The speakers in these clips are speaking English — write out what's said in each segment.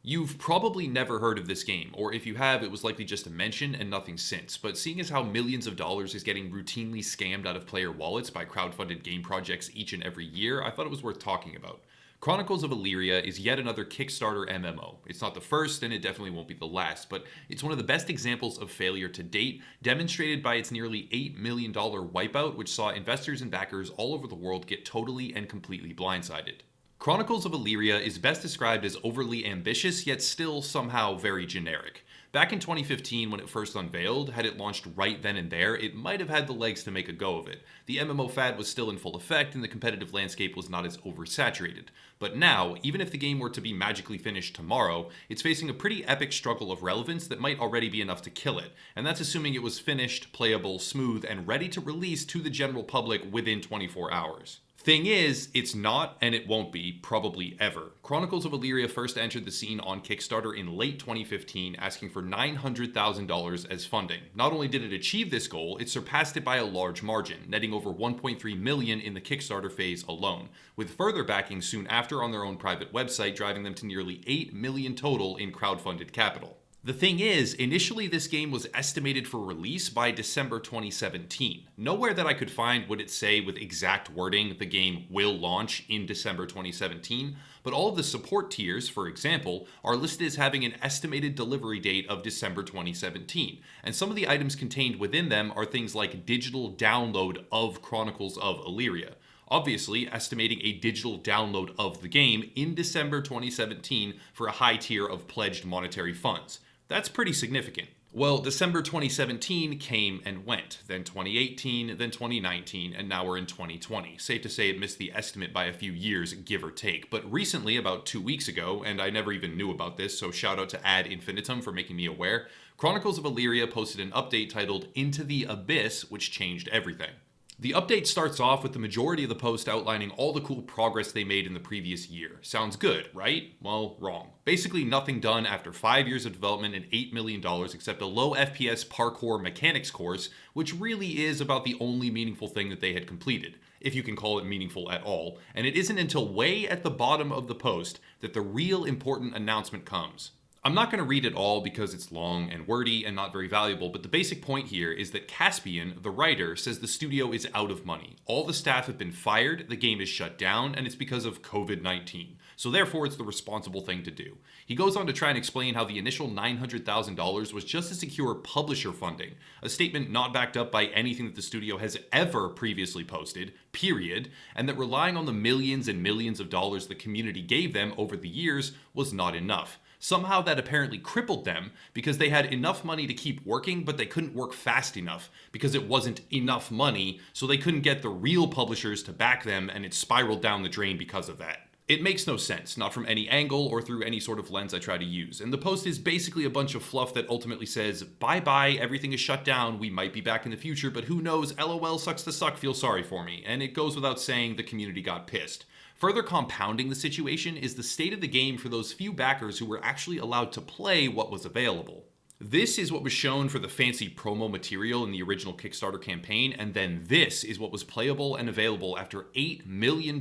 You've probably never heard of this game, or if you have, it was likely just a mention and nothing since. But seeing as how millions of dollars is getting routinely scammed out of player wallets by crowdfunded game projects each and every year, I thought it was worth talking about. Chronicles of Elysia is yet another Kickstarter MMO. It's not the first, and it definitely won't be the last, but it's one of the best examples of failure to date, demonstrated by its nearly $8 million wipeout, which saw investors and backers all over the world get totally and completely blindsided. Chronicles of Elysia is best described as overly ambitious, yet still somehow very generic. Back in 2015, when it first unveiled, had it launched right then and there, it might have had the legs to make a go of it. The MMO fad was still in full effect, and the competitive landscape was not as oversaturated. But now, even if the game were to be magically finished tomorrow, it's facing a pretty epic struggle of relevance that might already be enough to kill it. And that's assuming it was finished, playable, smooth, and ready to release to the general public within 24 hours. Thing is, it's not, and it won't be, probably ever. Chronicles of Elysia first entered the scene on Kickstarter in late 2015, asking for $900,000 as funding. Not only did it achieve this goal, it surpassed it by a large margin, netting over $1.3 million in the Kickstarter phase alone, with further backing soon after on their own private website, driving them to nearly $8 million total in crowdfunded capital. The thing is, initially this game was estimated for release by December 2017. Nowhere that I could find would it say with exact wording the game will launch in December 2017, but all of the support tiers, for example, are listed as having an estimated delivery date of December 2017, and some of the items contained within them are things like digital download of Chronicles of Elysia. Obviously, estimating a digital download of the game in December 2017 for a high tier of pledged monetary funds. That's pretty significant. Well, December 2017 came and went, then 2018, then 2019, and now we're in 2020. Safe to say it missed the estimate by a few years, give or take. But recently, about 2 weeks ago, and I never even knew about this, so shout out to Ad Infinitum for making me aware, Chronicles of Elysia posted an update titled Into the Abyss, which changed everything. The update starts off with the majority of the post outlining all the cool progress they made in the previous year. Sounds good, right? Well, wrong. Basically nothing done after 5 years of development and $8 million except a low FPS parkour mechanics course, which really is about the only meaningful thing that they had completed, if you can call it meaningful at all, and it isn't until way at the bottom of the post that the real important announcement comes. I'm not going to read it all because it's long and wordy and not very valuable, but the basic point here is that Caspian, the writer, says the studio is out of money. All the staff have been fired, the game is shut down, and it's because of COVID-19. So therefore, it's the responsible thing to do. He goes on to try and explain how the initial $900,000 was just to secure publisher funding, a statement not backed up by anything that the studio has ever previously posted, period, and that relying on the millions and millions of dollars the community gave them over the years was not enough. Somehow that apparently crippled them because they had enough money to keep working, but they couldn't work fast enough because it wasn't enough money, so they couldn't get the real publishers to back them, and it spiraled down the drain because of that. It makes no sense, not from any angle or through any sort of lens I try to use, and the post is basically a bunch of fluff that ultimately says, bye-bye, everything is shut down, we might be back in the future, but who knows, LOL sucks to suck, feel sorry for me, and it goes without saying the community got pissed. Further compounding the situation is the state of the game for those few backers who were actually allowed to play what was available. This is what was shown for the fancy promo material in the original Kickstarter campaign, and then this is what was playable and available after $8 million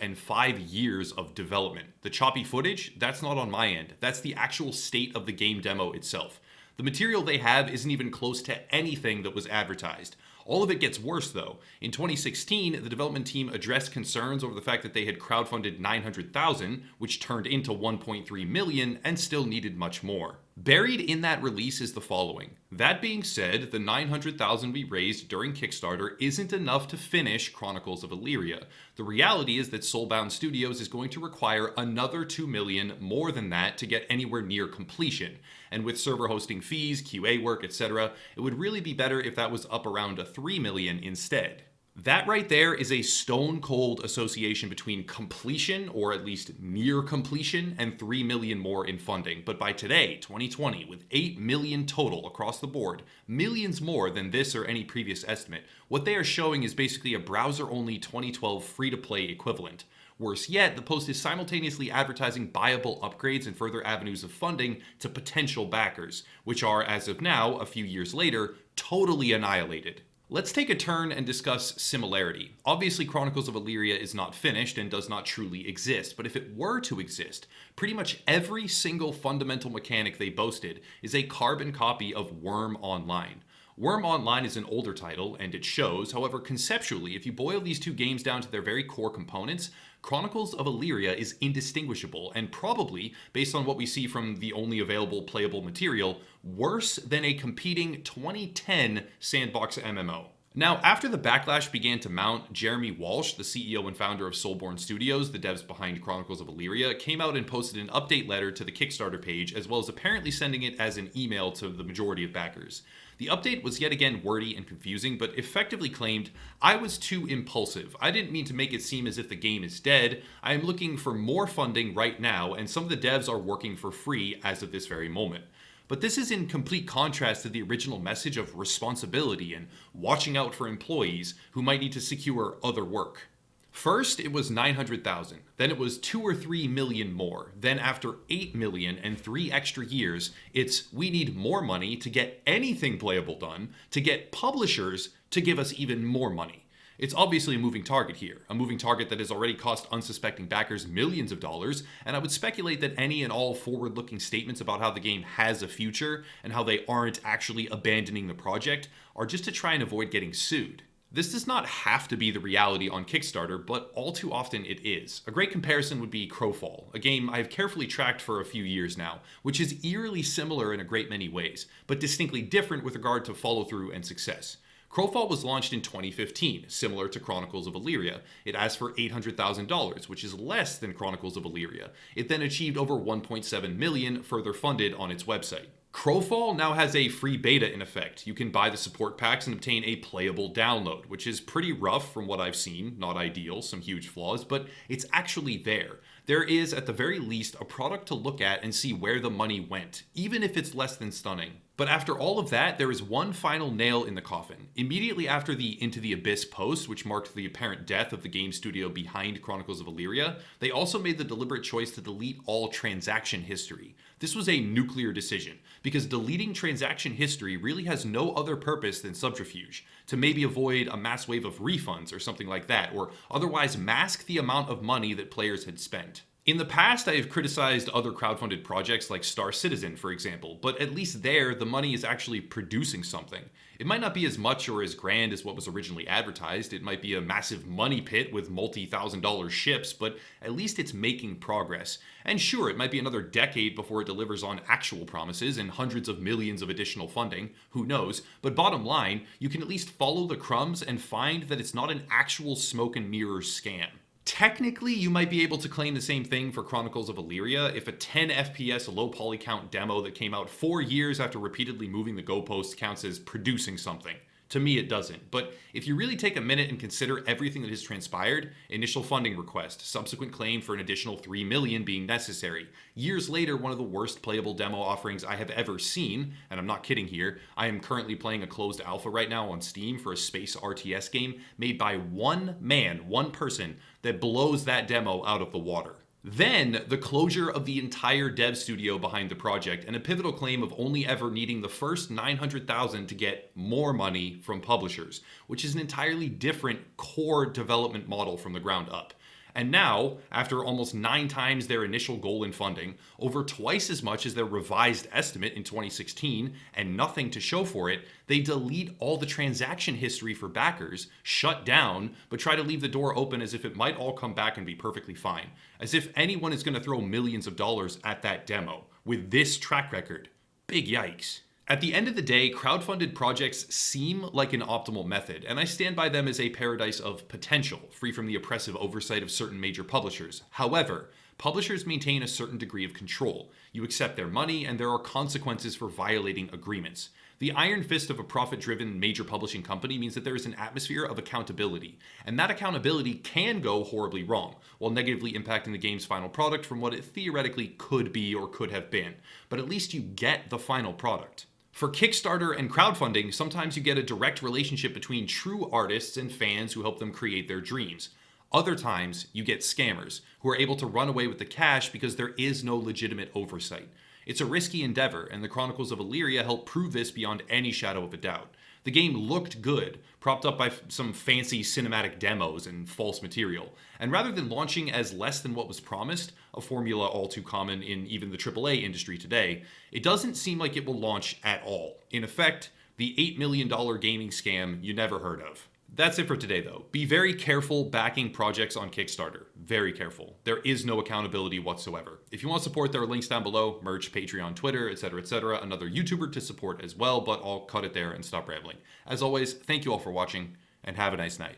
and 5 years of development. The choppy footage, that's not on my end. That's the actual state of the game demo itself. The material they have isn't even close to anything that was advertised. All of it gets worse though. In 2016, the development team addressed concerns over the fact that they had crowdfunded $900,000, which turned into $1.3 million, and still needed much more. Buried in that release is the following. That being said, the $900,000 we raised during Kickstarter isn't enough to finish Chronicles of Elysia. The reality is that Soulbound Studios is going to require another $2 million more than that to get anywhere near completion. And with server hosting fees, QA work, etc., it would really be better if that was up around a $3 million instead. That right there is a stone cold association between completion, or at least near completion, and $3 million more in funding. But by today, 2020, with $8 million total across the board, millions more than this or any previous estimate, what they are showing is basically a browser-only 2012 free-to-play equivalent. Worse yet, the post is simultaneously advertising buyable upgrades and further avenues of funding to potential backers, which are, as of now, a few years later, totally annihilated. Let's take a turn and discuss similarity. Obviously, Chronicles of Elysia is not finished and does not truly exist, but if it were to exist, pretty much every single fundamental mechanic they boasted is a carbon copy of Worm Online. Worm Online is an older title, and it shows. However, conceptually, if you boil these two games down to their very core components, Chronicles of Elysia is indistinguishable, and probably, based on what we see from the only available playable material, worse than a competing 2010 sandbox MMO. Now, after the backlash began to mount, Jeremy Walsh, the CEO and founder of Soulborn Studios, the devs behind Chronicles of Elysia, came out and posted an update letter to the Kickstarter page, as well as apparently sending it as an email to the majority of backers. The update was yet again wordy and confusing, but effectively claimed, "I was too impulsive. I didn't mean to make it seem as if the game is dead. I am looking for more funding right now, and some of the devs are working for free as of this very moment." But this is in complete contrast to the original message of responsibility and watching out for employees who might need to secure other work. First, it was 900,000, then it was 2 or 3 million more, then after 8 million and 3 extra years, it's we need more money to get anything playable done, to get publishers to give us even more money. It's obviously a moving target here, a moving target that has already cost unsuspecting backers millions of dollars, and I would speculate that any and all forward-looking statements about how the game has a future and how they aren't actually abandoning the project are just to try and avoid getting sued. This does not have to be the reality on Kickstarter, but all too often it is. A great comparison would be Crowfall, a game I've carefully tracked for a few years now, which is eerily similar in a great many ways, but distinctly different with regard to follow-through and success. Crowfall was launched in 2015, similar to Chronicles of Elysia. It asked for $800,000, which is less than Chronicles of Elysia. It then achieved over $1.7 million further funded on its website. Crowfall now has a free beta in effect. You can buy the support packs and obtain a playable download, which is pretty rough from what I've seen, not ideal, some huge flaws, but it's actually there. There is, at the very least, a product to look at and see where the money went, even if it's less than stunning. But after all of that, there is one final nail in the coffin. Immediately after the Into the Abyss post, which marked the apparent death of the game studio behind Chronicles of Elysia, they also made the deliberate choice to delete all transaction history. This was a nuclear decision, because deleting transaction history really has no other purpose than subterfuge, to maybe avoid a mass wave of refunds or something like that, or otherwise mask the amount of money that players had spent. In the past, I have criticized other crowdfunded projects like Star Citizen, for example, but at least there, the money is actually producing something. It might not be as much or as grand as what was originally advertised. It might be a massive money pit with multi-$1,000 ships, but at least it's making progress. And sure, it might be another decade before it delivers on actual promises and hundreds of millions of additional funding, who knows, but bottom line, you can at least follow the crumbs and find that it's not an actual smoke and mirrors scam. Technically, you might be able to claim the same thing for Chronicles of Elysia if a 10 FPS low poly count demo that came out 4 years after repeatedly moving the goalposts counts as producing something. To me, it doesn't. But if you really take a minute and consider everything that has transpired, initial funding request, subsequent claim for an additional $3 million being necessary, years later, one of the worst playable demo offerings I have ever seen, and I'm not kidding here, I am currently playing a closed alpha right now on Steam for a space RTS game made by one man, one person, that blows that demo out of the water. Then, the closure of the entire dev studio behind the project and a pivotal claim of only ever needing the first $900,000 to get more money from publishers, which is an entirely different core development model from the ground up. And now, after almost 9 times their initial goal in funding, over twice as much as their revised estimate in 2016, and nothing to show for it, they delete all the transaction history for backers, shut down, but try to leave the door open as if it might all come back and be perfectly fine. As if anyone is going to throw millions of dollars at that demo, with this track record. Big yikes. At the end of the day, crowdfunded projects seem like an optimal method, and I stand by them as a paradise of potential, free from the oppressive oversight of certain major publishers. However, publishers maintain a certain degree of control. You accept their money, and there are consequences for violating agreements. The iron fist of a profit-driven major publishing company means that there is an atmosphere of accountability, and that accountability can go horribly wrong, while negatively impacting the game's final product from what it theoretically could be or could have been. But at least you get the final product. For Kickstarter and crowdfunding, sometimes you get a direct relationship between true artists and fans who help them create their dreams. Other times, you get scammers who are able to run away with the cash because there is no legitimate oversight. It's a risky endeavor, and the Chronicles of Elysia help prove this beyond any shadow of a doubt. The game looked good, propped up by some fancy cinematic demos and false material. And rather than launching as less than what was promised, a formula all too common in even the AAA industry today, it doesn't seem like it will launch at all. In effect, the $8 million gaming scam you never heard of. That's it for today, though. Be very careful backing projects on Kickstarter. Very careful. There is no accountability whatsoever. If you want support, there are links down below. Merch, Patreon, Twitter, etc., etc. Another YouTuber to support as well, but I'll cut it there and stop rambling. As always, thank you all for watching, and have a nice night.